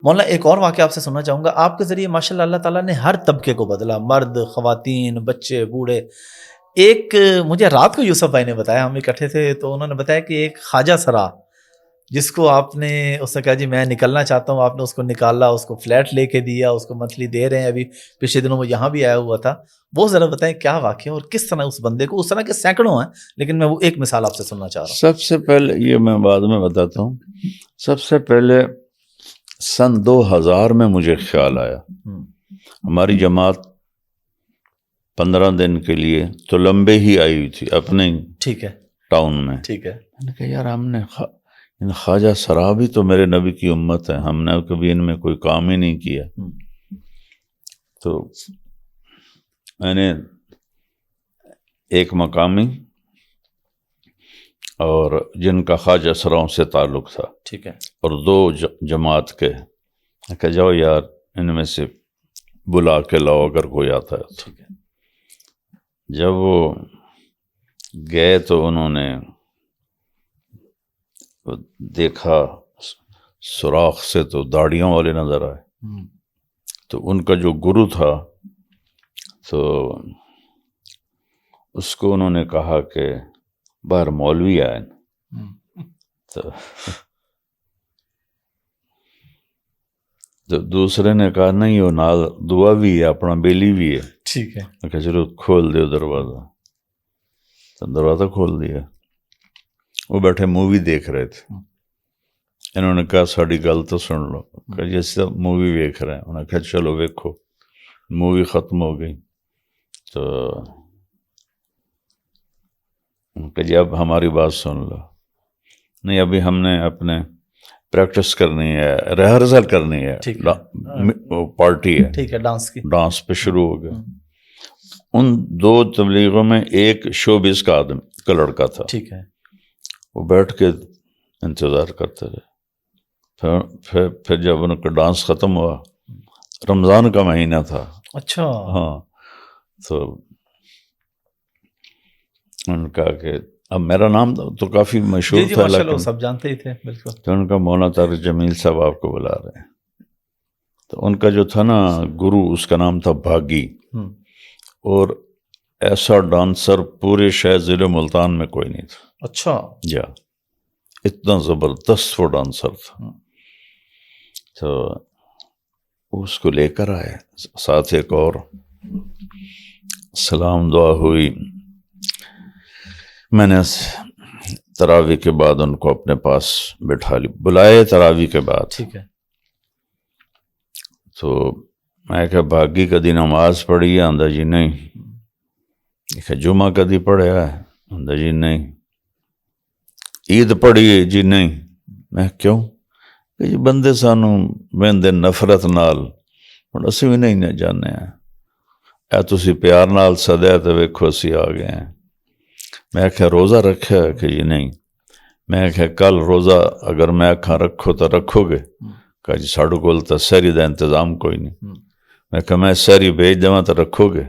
مولانا ایک اور واقعہ آپ سے سننا چاہوں گا. آپ کے ذریعے ماشاء اللہ اللہ تعالیٰ نے ہر طبقے کو بدلا، مرد، خواتین، بچے، بوڑھے. ایک مجھے رات کو یوسف بھائی نے بتایا، ہم اکٹھے تھے تو انہوں نے بتایا کہ ایک خواجہ سرا جس کو آپ نے اس نے کہا جی میں نکلنا چاہتا ہوں، آپ نے اس کو نکالا، اس کو فلیٹ لے کے دیا، اس کو منتھلی دے رہے ہیں. ابھی پچھلے دنوں میں یہاں بھی آیا ہوا تھا. وہ ذرا بتائیں کیا واقعہ اور کس طرح اس بندے کو، اس طرح کے سینکڑوں ہیں لیکن میں وہ ایک مثال آپ سے سننا چاہ رہا ہوں. سب سے پہلے یہ میں بعد میں بتاتا ہوں. سب سے پہلے سن 2000 میں مجھے خیال آیا. ہماری جماعت 15 دن کے لیے تو لمبے ہی آئی ہوئی تھی اپنے ٹھیک ہے ٹاؤن میں. ٹھیک ہے. میں نے کہا یار ہم نے خواجہ سرا بھی تو میرے نبی کی امت ہے، ہم نے کبھی ان میں کوئی کام ہی نہیں کیا. تو میں نے ایک مقامی اور جن کا خواجہ سراؤں سے تعلق تھا، ٹھیک ہے، اور 2 جماعت کے کہ جاؤ یار ان میں سے بلا کے لاؤ اگر کوئی آتا ہے. ٹھیک ہے. جب وہ گئے تو انہوں نے دیکھا سوراخ سے تو داڑھیوں والے نظر آئے. تو ان کا جو گرو تھا تو اس کو انہوں نے کہا کہ باہر مولوی آئے. تو دوسرے نے کہا نہیں وہ نال دعا بھی ہے، اپنا بیلی بھی ہے. ٹھیک ہے. میں کہا چلو کھول دو دروازہ. تو دروازہ کھول دیا. وہ بیٹھے مووی دیکھ رہے تھے. انہوں نے کہا ساڑی گل تو سن لو. کہ جیسے مووی دیکھ رہے ہیں. انہوں نے کہا چلو ویکھو. مووی ختم ہو گئی تو کہ جی اب ہماری بات سن لو. نہیں ابھی ہم نے اپنے پریکٹس کرنی ہے، ریہرسل کرنی ہے، پارٹی ہے، ٹھیک ہے، ڈانس کی، ڈانس پہ شروع ہو گیا. ان 2 تبلیغوں میں ایک شوبز کا لڑکا تھا. ٹھیک ہے. وہ بیٹھ کے انتظار کرتے رہے. پھر جب ان کا ڈانس ختم ہوا، رمضان کا مہینہ تھا. اچھا. ہاں. تو ان کا کہ اب میرا نام تو کافی مشہور تھا لیکن سب جانتے ہی تھے. بالکل. تو ان کا مولانا طارق جمیل صاحب آپ کو بلا رہے ہیں. تو ان کا جو تھا نا گرو، اس کا نام تھا بھاگی. اور ایسا ڈانسر پورے شاید ضلع ملتان میں کوئی نہیں تھا. اچھا. جا اتنا زبردست وہ ڈانسر تھا. تو اس کو لے کر آئے، ساتھ ایک اور. سلام دعا ہوئی. میں نے تراویح کے بعد ان کو اپنے پاس بٹھا لی، بلائے تراویح کے بعد. ٹھیک ہے. تو میں کہا بھاگی کدی نماز پڑھی ہے؟ آندہ جی نہیں. کہ جمعہ کدی پڑھا ہے؟ آندہ جی نہیں. عید پڑھی ہے؟ جی نہیں. میں کیوں؟ کہ جی بندے سانوں بندے نفرت نال اور اسی بھی نہیں جانے ہیں، اے تسی پیار نال سدیا تو ویکھو اسی آ گئے ہیں. میں کہا روزہ رکھا ہے؟ کہ جی نہیں. میں کہا کل روزہ اگر میں کھا رکھو تو رکھو گے؟ کہا جی ساڑھو کول تو سہری دا انتظام کوئی نہیں. میں کہا میں سہری بھیج دوں تو رکھو گے؟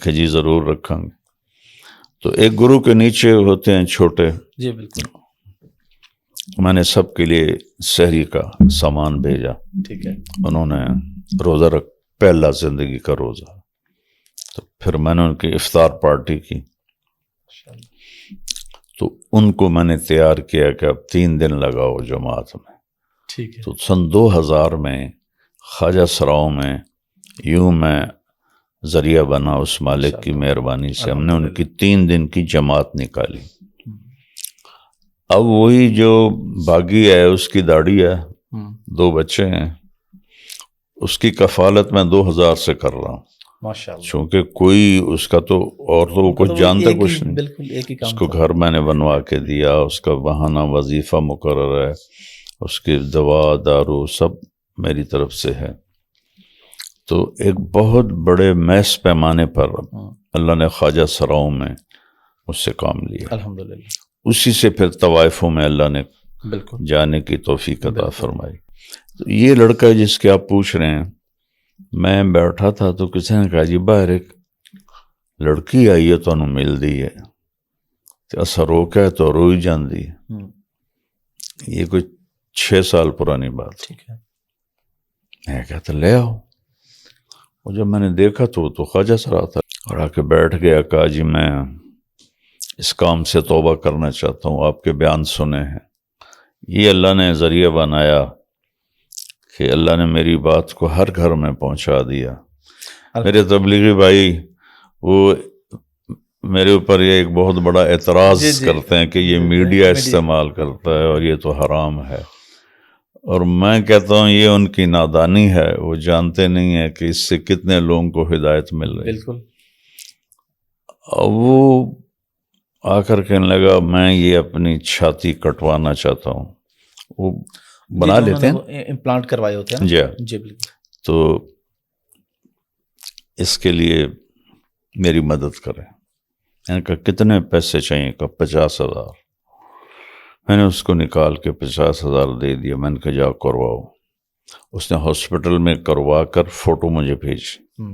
کہ جی ضرور رکھیں گے. تو ایک گرو کے نیچے ہوتے ہیں چھوٹے. جی بالکل. میں نے سب کے لیے سحری کا سامان بھیجا. ٹھیک ہے. انہوں نے روزہ پہلا زندگی کا روزہ. تو پھر میں نے ان کی افطار پارٹی کی. تو ان کو میں نے تیار کیا کہ اب 3 دن لگاؤ جماعت میں. ٹھیک ہے. تو سن 2000 میں خواجہ سراؤں میں یوں میں ذریعہ بنا اس مالک کی مہربانی سے. ہم نے ان کی 3 دن کی جماعت نکالی. اب وہی جو باغی ہے اس کی داڑھی ہے، 2 بچے ہیں، اس کی کفالت میں 2000 سے کر رہا ہوں. چونکہ کوئی اس کا تو اور تو وہ کچھ جانتا کچھ نہیں. بالکل ایک ہی کام. اس کو گھر میں نے بنوا کے دیا، اس کا بہانہ وظیفہ مقرر ہے، اس کی دوا دارو سب میری طرف سے ہے. تو ایک بہت بڑے محض پیمانے پر اللہ نے خواجہ سراؤں میں اس سے کام لیا. الحمدللہ. اسی سے پھر طوائفوں میں اللہ نے بالکل جانے کی توفیق عطا فرمائی. تو یہ لڑکا جس کے آپ پوچھ رہے ہیں، میں بیٹھا تھا تو کسی نے کہا جی باہر ایک لڑکی آئی ہے تو انہوں مل دی ہے. اثر رو کے تو روئی جان دی. یہ کوئی 6 سال پرانی بات. ٹھیک ہے. میں کہتا لے آؤ. اور جب میں نے دیکھا تو خواجہ سرا تھا اور آ کے بیٹھ گیا. کہا جی میں اس کام سے توبہ کرنا چاہتا ہوں, آپ کے بیان سنے ہیں. یہ اللہ نے ذریعہ بنایا کہ اللہ نے میری بات کو ہر گھر میں پہنچا دیا. میرے تبلیغی بھائی وہ میرے اوپر یہ ایک بہت بڑا اعتراض کرتے ہیں کہ یہ میڈیا استعمال کرتا ہے اور یہ تو حرام ہے. اور میں کہتا ہوں یہ ان کی نادانی ہے, وہ جانتے نہیں ہیں کہ اس سے کتنے لوگوں کو ہدایت مل رہی ہے. بالکل. وہ آ کر کہنے لگا میں یہ اپنی چھاتی کٹوانا چاہتا ہوں. وہ بنا لیتے ہیں, امپلانٹ کروائے ہوتے ہیں. جی بالکل. تو اس کے لیے میری مدد کریں. میں نے کہا کتنے پیسے چاہیے؟ کہ 50,000. میں نے اس کو نکال کے 50,000 دے دیا. میں نے کہا جاؤ کرواؤ. اس نے ہاسپٹل میں کروا کر فوٹو مجھے بھیجی.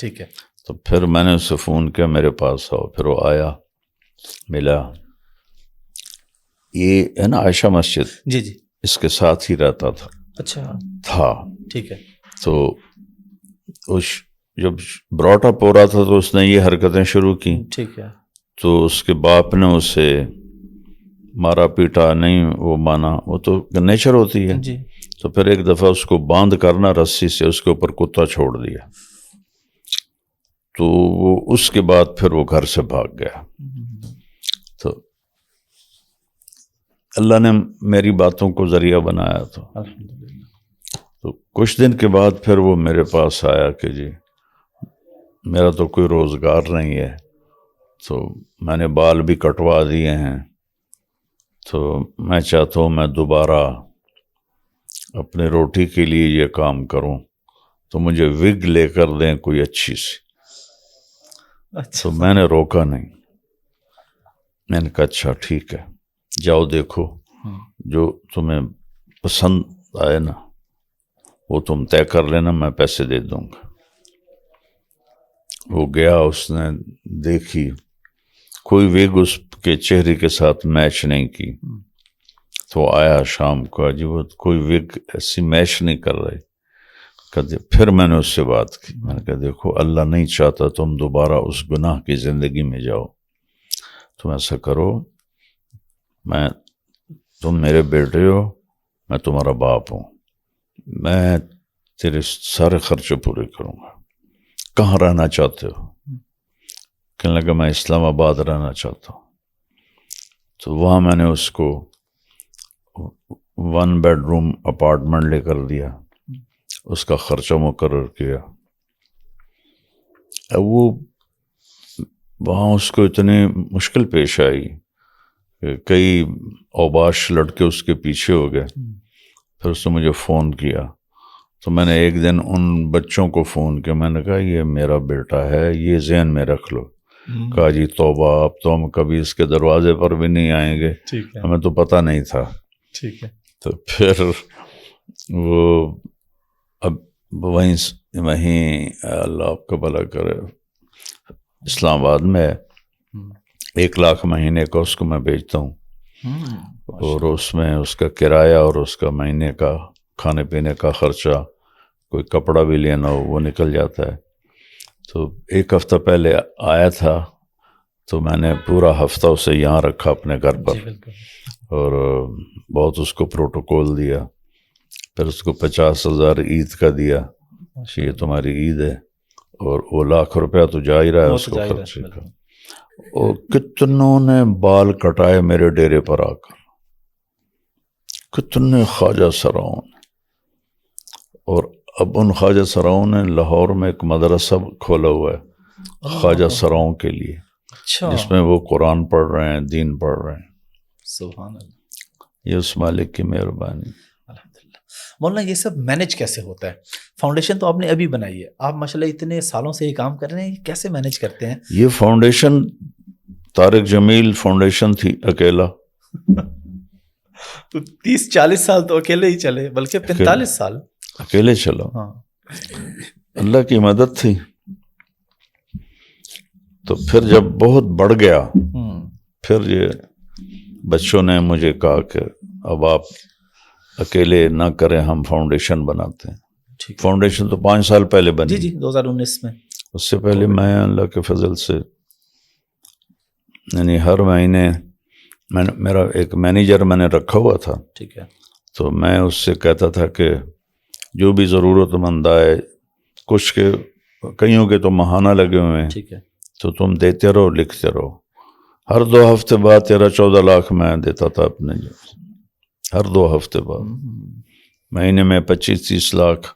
ٹھیک ہے. تو پھر میں نے اسے فون کیا میرے پاس آؤ. پھر وہ آیا, ملا. یہ ہے نا عائشہ مسجد, جی جی, اس کے ساتھ ہی رہتا تھا. اچھا تھا. ٹھیک ہے. تو جب براٹ اپ ہو رہا تھا تو اس نے یہ حرکتیں شروع کی. ٹھیک ہے. تو اس کے باپ نے اسے مارا پیٹا نہیں, وہ مانا, وہ تو نیچر ہوتی ہے. جی. تو پھر ایک دفعہ اس کو باندھ کرنا رسی سے, اس کے اوپر کتا چھوڑ دیا. تو وہ اس کے بعد پھر وہ گھر سے بھاگ گیا. تو اللہ نے میری باتوں کو ذریعہ بنایا. تو کچھ دن کے بعد پھر وہ میرے پاس آیا کہ جی میرا تو کوئی روزگار نہیں ہے, تو میں نے بال بھی کٹوا دیے ہیں, تو میں چاہتا ہوں میں دوبارہ اپنے روٹی کے لیے یہ کام کروں, تو مجھے وگ لے کر دیں کوئی اچھی سی. تو میں نے روکا نہیں. میں نے کہا اچھا ٹھیک ہے, جاؤ دیکھو جو تمہیں پسند آئے نا وہ تم طے کر لینا, میں پیسے دے دوں گا. وہ گیا, اس نے دیکھی, کوئی ویگ اس کے چہرے کے ساتھ میچ نہیں کی. تو آیا شام کو, جی وہ کوئی ویگ ایسی میچ نہیں کر رہی. پھر میں نے اس سے بات کی. میں نے کہا دیکھو اللہ نہیں چاہتا تم دوبارہ اس گناہ کی زندگی میں جاؤ, تم ایسا کرو, تم میرے بیٹے ہو, میں تمہارا باپ ہوں, میں تیرے سارے خرچے پورے کروں گا. کہاں رہنا چاہتے ہو؟ کہنے لگا میں اسلام آباد رہنا چاہتا ہوں. تو وہاں میں نے اس کو 1 بیڈ روم اپارٹمنٹ لے کر دیا, اس کا خرچہ مقرر کیا. وہ وہاں اس کو اتنی مشکل پیش آئی کہ کئی اوباش لڑکے اس کے پیچھے ہو گئے. پھر اس نے مجھے فون کیا, تو میں نے ایک دن ان بچوں کو فون کیا. میں نے کہا یہ میرا بیٹا ہے, یہ ذہن میں رکھ لو. کہا جی توبہ, اب تو ہم کبھی اس کے دروازے پر بھی نہیں آئیں گے, ہمیں تو پتہ نہیں تھا. ٹھیک ہے. تو پھر وہ اب وہیں اللہ آپ کا بھلا کرے اسلام آباد میں 1 لاکھ مہینے کا اس کو میں بیچتا ہوں, اور اس میں اس کا کرایہ اور اس کا مہینے کا کھانے پینے کا خرچہ, کوئی کپڑا بھی لینا ہو وہ نکل جاتا ہے. تو 1 ہفتہ پہلے آیا تھا, تو میں نے پورا ہفتہ اسے یہاں رکھا اپنے گھر پر, اور بہت اس کو پروٹوکول دیا. پھر اس کو 50,000 عید کا دیا, یہ تمہاری عید ہے, اور وہ 1,00,000 روپیہ تو جا ہی رہا ہے اس کو خرچے کا. اور کتنوں نے بال کٹائے میرے ڈیرے پر آ کر, کتنے خواجہ سراؤں نے. اور اب ان خواجہ سراؤں نے لاہور میں ایک مدرسہ کھولا ہوا ہے خواجہ سراؤں کے لیے, جس میں وہ قرآن پڑھ رہے ہیں, دین پڑھ رہے ہیں. سبحان اللہ. یہ اس مالک کی مہربانی. الحمدللہ. مولانا یہ سب مینج کیسے ہوتا ہے؟ فاؤنڈیشن تو آپ نے ابھی بنائی ہے, آپ ماشاءاللہ اتنے سالوں سے یہ کام کر رہے ہیں, کیسے مینج کرتے ہیں؟ یہ فاؤنڈیشن طارق جمیل فاؤنڈیشن تھی اکیلا. تو 30-40 سال تو اکیلے ہی چلے, بلکہ 45 سال اکیلے چلا. ہاں, اللہ کی مدد تھی. تو پھر جب بہت بڑھ گیا, پھر یہ بچوں نے مجھے کہا کہ اب آپ اکیلے نہ کریں, ہم فاؤنڈیشن بناتے ہیں. ٹھیک ہے. فاؤنڈیشن تو 5 سال پہلے بنی. جی 2019 میں. اس سے پہلے میں اللہ کے فضل سے یعنی ہر مہینے میرا ایک مینیجر میں نے رکھا ہوا تھا. ٹھیک ہے. تو میں اس سے کہتا تھا کہ جو بھی ضرورت مند آئے، کچھ کے کئیوں کے تو ماہانہ لگے ہوئے ہیں، ٹھیک ہے. تو تم دیتے رہو، لکھتے رہو. ہر 2 ہفتے بعد 13-14 لاکھ میں دیتا تھا اپنے، ہر 2 ہفتے بعد. مہینے میں 25-30 لاکھ.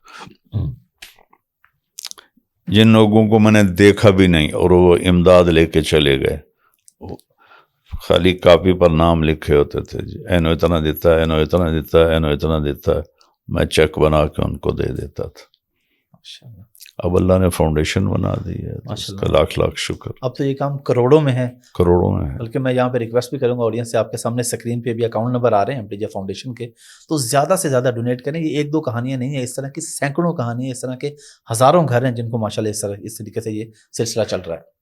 جن لوگوں کو میں نے دیکھا بھی نہیں اور وہ امداد لے کے چلے گئے، خالی کاپی پر نام لکھے ہوتے تھے، جی اینو اتنا دیتا ہے، اینو اتنا دیتا ہے، اینو اتنا دیتا ہے. میں چیک بنا کے ان کو دے دیتا تھا. اب اللہ نے فاؤنڈیشن بنا دی ہے، اس کا لاکھ لاکھ شکر. اب تو یہ کام کروڑوں میں ہے. کروڑوں میں ہے. بلکہ میں یہاں پہ ریکویسٹ بھی کروں گا آڈینس سے، آپ کے سامنے اسکرین پہ بھی اکاؤنٹ نمبر آ رہے ہیں امپلیجا فاؤنڈیشن کے، تو زیادہ سے زیادہ ڈونیٹ کریں. یہ 1-2 کہانیاں نہیں ہیں، اس طرح کی سینکڑوں کہانیاں، اس طرح کے ہزاروں گھر ہیں جن کو ماشاءاللہ اس طریقے سے یہ سلسلہ چل رہا ہے.